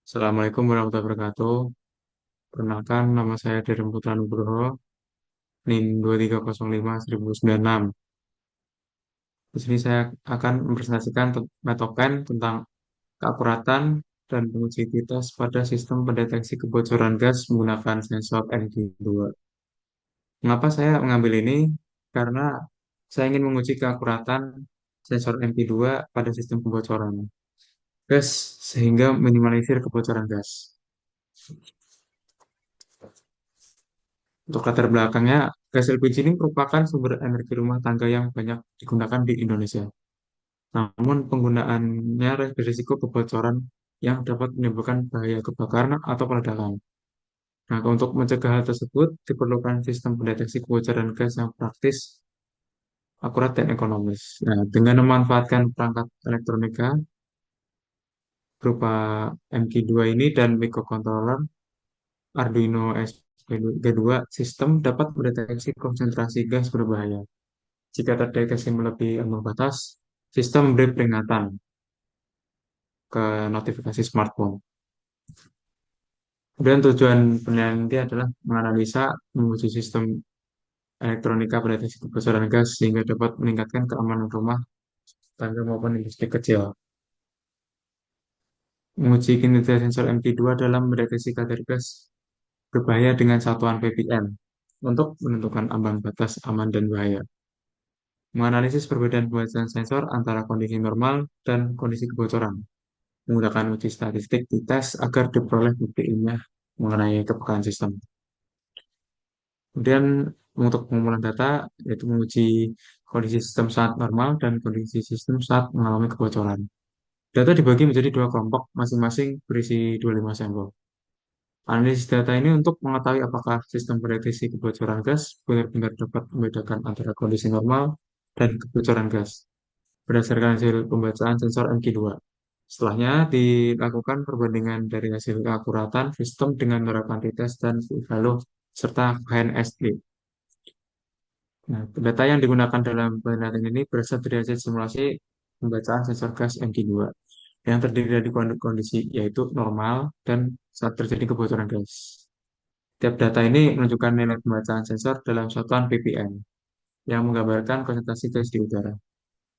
Assalamualaikum warahmatullahi wabarakatuh. Perkenalkan, nama saya Deren Putra Nugroho, NIM 2305-1096. Di sini saya akan mempresentasikan metoken tentang keakuratan dan pengujian pada sistem pendeteksi kebocoran gas menggunakan sensor NG2. Mengapa saya mengambil ini? Karena saya ingin menguji keakuratan sensor NG2 pada sistem kebocoran gas sehingga minimalisir kebocoran gas. Untuk latar belakangnya, gas LPG ini merupakan sumber energi rumah tangga yang banyak digunakan di Indonesia. Namun penggunaannya berisiko kebocoran yang dapat menimbulkan bahaya kebakaran atau peledakan. Nah, untuk mencegah hal tersebut, diperlukan sistem pendeteksi kebocoran gas yang praktis, akurat, dan ekonomis. Nah, dengan memanfaatkan perangkat elektronika berupa MQ2 ini dan microcontroller Arduino SPG2, sistem dapat mendeteksi konsentrasi gas berbahaya. Jika terdeteksi melebihi ambang batas, sistem memberi peringatan ke notifikasi smartphone. Kemudian tujuan penelitian ini adalah menganalisa menguji sistem elektronika pendeteksi kebocoran gas sehingga dapat meningkatkan keamanan rumah tangga maupun industri kecil. Menguji kinerja sensor MT2 dalam mendeteksi kadar gas berbahaya dengan satuan ppm untuk menentukan ambang batas aman dan bahaya. Menganalisis perbedaan pembacaan sensor antara kondisi normal dan kondisi kebocoran menggunakan uji statistik di tes agar diperoleh bukti ilmiah mengenai kepekaan sistem. Kemudian untuk pengumpulan data yaitu menguji kondisi sistem saat normal dan kondisi sistem saat mengalami kebocoran. Data dibagi menjadi dua kelompok, masing-masing berisi 25 sampel. Analisis data ini untuk mengetahui apakah sistem pendeteksi kebocoran gas benar-benar dapat membedakan antara kondisi normal dan kebocoran gas berdasarkan hasil pembacaan sensor MQ2. Setelahnya dilakukan perbandingan dari hasil keakuratan sistem dengan penerapan tes dan value serta HNSD. Nah, data yang digunakan dalam penelitian ini berasal dari hasil simulasi pembacaan sensor gas MQ2 yang terdiri dari kondisi yaitu normal dan saat terjadi kebocoran gas. Tiap data ini menunjukkan nilai pembacaan sensor dalam satuan ppm yang menggambarkan konsentrasi gas di udara.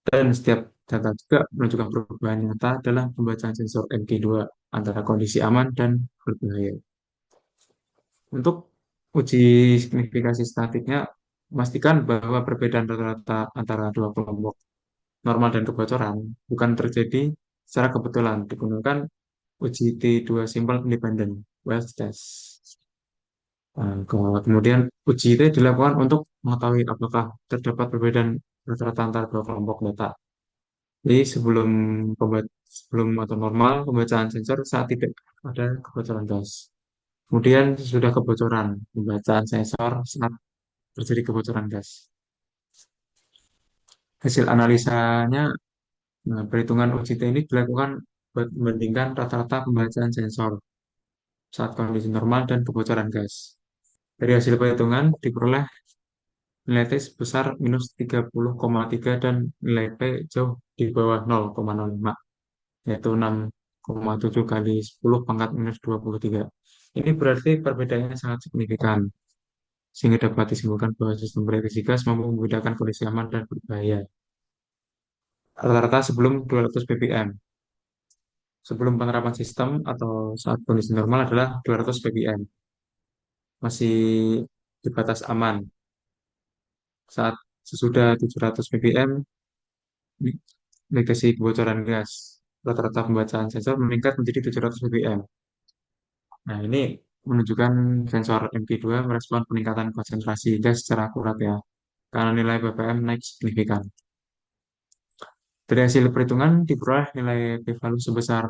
Dan setiap data juga menunjukkan perubahan nyata dalam pembacaan sensor MQ2 antara kondisi aman dan berbahaya. Untuk uji signifikasi statiknya, memastikan bahwa perbedaan rata-rata antara dua kelompok normal dan kebocoran bukan terjadi secara kebetulan. Digunakan uji T2 Simple Independent Wells Test. Kemudian uji itu dilakukan untuk mengetahui apakah terdapat perbedaan rata-rata antara dua kelompok data. Jadi sebelum atau normal pembacaan sensor saat tidak ada kebocoran gas. Kemudian sudah kebocoran pembacaan sensor saat terjadi kebocoran gas. Hasil analisanya, nah, perhitungan uji ini dilakukan buat membandingkan rata-rata pembacaan sensor saat kondisi normal dan kebocoran gas. Dari hasil perhitungan diperoleh nilai T sebesar minus 30,3 dan nilai P jauh di bawah 0,05, yaitu 6,7 kali 10 pangkat minus 23. Ini berarti perbedaannya sangat signifikan, sehingga dapat disimpulkan bahwa sistem prediksi gas mampu membedakan kondisi aman dan berbahaya. Rata-rata sebelum 200 ppm. Sebelum penerapan sistem atau saat kondisi normal adalah 200 ppm. Masih di batas aman. Saat sesudah 700 ppm, deteksi kebocoran gas. Rata-rata pembacaan sensor meningkat menjadi 700 ppm. Nah, ini menunjukkan sensor MP2 merespon peningkatan konsentrasi gas secara akurat ya, karena nilai ppm naik signifikan. Dari hasil perhitungan diperoleh nilai p-value sebesar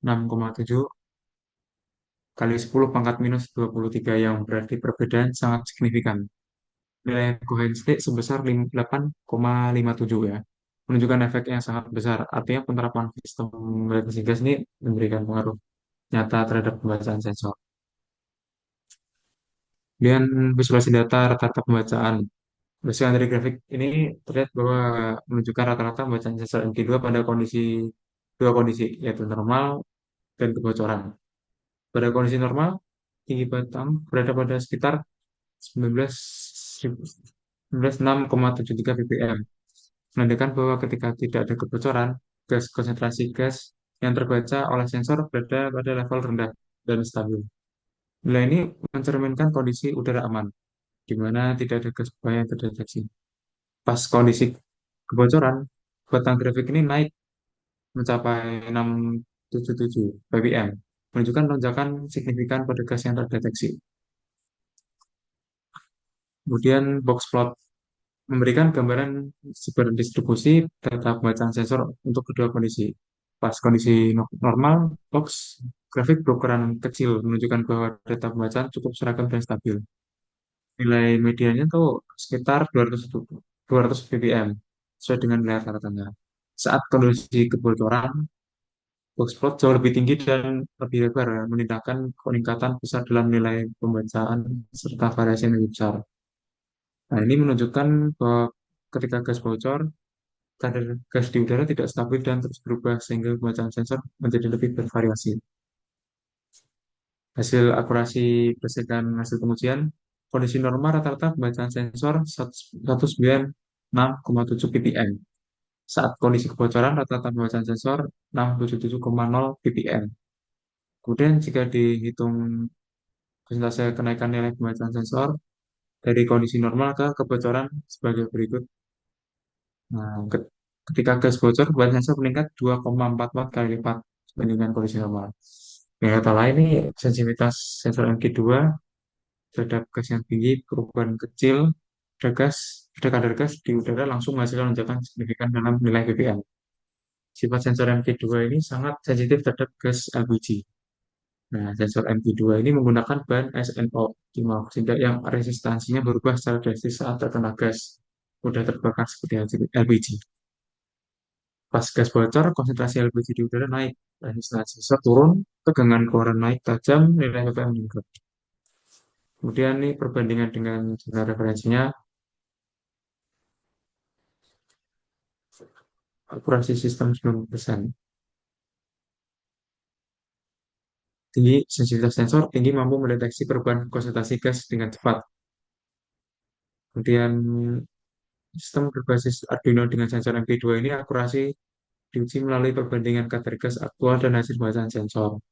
6,7 kali 10 pangkat minus 23 yang berarti perbedaan sangat signifikan. Nilai Cohen's d sebesar 8,57 ya, menunjukkan efek yang sangat besar. Artinya penerapan sistem deteksi gas ini memberikan pengaruh nyata terhadap pembacaan sensor. Kemudian visualisasi data rata-rata pembacaan. Berdasarkan dari grafik ini terlihat bahwa menunjukkan rata-rata pembacaan sensor MT2 pada dua kondisi, yaitu normal dan kebocoran. Pada kondisi normal, tinggi batang berada pada sekitar 19.6,73 ppm, menandakan bahwa ketika tidak ada kebocoran, konsentrasi gas yang terbaca oleh sensor berada pada level rendah dan stabil. Nilai ini mencerminkan kondisi udara aman, di mana tidak ada gas berbahaya yang terdeteksi. Pas kondisi kebocoran, batang grafik ini naik mencapai 677 ppm, menunjukkan lonjakan signifikan pada gas yang terdeteksi. Kemudian box plot memberikan gambaran distribusi data pembacaan sensor untuk kedua kondisi. Pas kondisi normal, box grafik berukuran kecil menunjukkan bahwa data pembacaan cukup seragam dan stabil. Nilai medianya tuh sekitar 200 ppm, sesuai dengan nilai rata-ratanya. Saat kondisi kebocoran, box plot jauh lebih tinggi dan lebih lebar, ya, menindakkan peningkatan besar dalam nilai pembacaan serta variasi yang lebih besar. Nah, ini menunjukkan bahwa ketika gas bocor, kadar gas di udara tidak stabil dan terus berubah sehingga pembacaan sensor menjadi lebih bervariasi. Hasil akurasi berdasarkan hasil pengujian, kondisi normal rata-rata pembacaan sensor 196,7 ppm. Saat kondisi kebocoran, rata-rata pembacaan sensor 677,0 ppm. Kemudian jika dihitung persentase kenaikan nilai pembacaan sensor dari kondisi normal ke kebocoran sebagai berikut. Nah, ketika gas bocor, beban sensor meningkat 2,44 kali lipat dibandingkan kondisi normal. Dengan kata lain, ini sensitivitas sensor MQ2 terhadap gas yang tinggi, perubahan kecil, ada kadar gas di udara langsung menghasilkan lonjakan signifikan dalam nilai ppm. Sifat sensor MQ2 ini sangat sensitif terhadap gas LPG. Nah, sensor MQ2 ini menggunakan bahan SNO optimal, sehingga yang resistansinya berubah secara drastis saat terkena gas mudah terbakar seperti LPG. Pas gas bocor, konsentrasi LPG di udara naik, resistansi sensor turun, tegangan keluaran naik tajam, nilai ppm meningkat. Kemudian ini perbandingan dengan jurnal referensinya, akurasi sistem 90%. Tinggi sensitivitas sensor, tinggi mampu mendeteksi perubahan konsentrasi gas dengan cepat. Kemudian sistem berbasis Arduino dengan sensor MP2 ini akurasi diuji melalui perbandingan kadar gas aktual dan hasil bacaan sensor.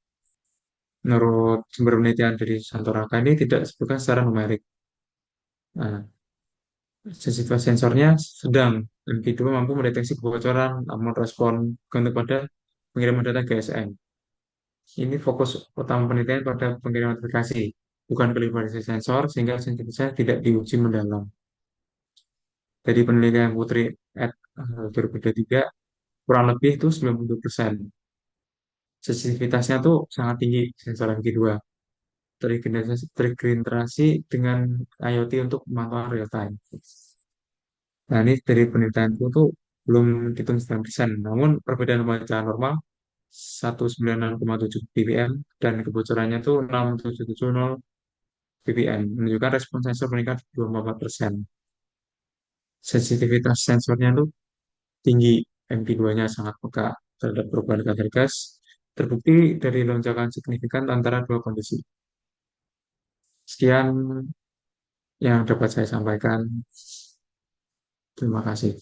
Menurut sumber penelitian dari Santoraka ini tidak disebutkan secara numerik. Nah, sensitivitas sensornya sedang, MP2 mampu mendeteksi kebocoran, namun respon gantung pada pengiriman data GSM. Ini fokus utama penelitian pada pengiriman notifikasi, bukan kalibrasi sensor, sehingga sensitivitasnya tidak diuji mendalam. Dari penelitian Putri et 2023, kurang lebih itu 90%. Sensitivitasnya tuh sangat tinggi sensor MQ2. Terintegrasi dengan IoT untuk pemantauan real time. Nah, ini dari penelitian itu tuh belum dihitung 9%. Namun perbedaan pembacaan normal 196,7 ppm dan kebocorannya tuh 6770 ppm, menunjukkan respon sensor meningkat 24%. Sensitivitas sensornya tuh tinggi, MP2-nya sangat peka terhadap perubahan kadar gas, terbukti dari lonjakan signifikan antara dua kondisi. Sekian yang dapat saya sampaikan. Terima kasih.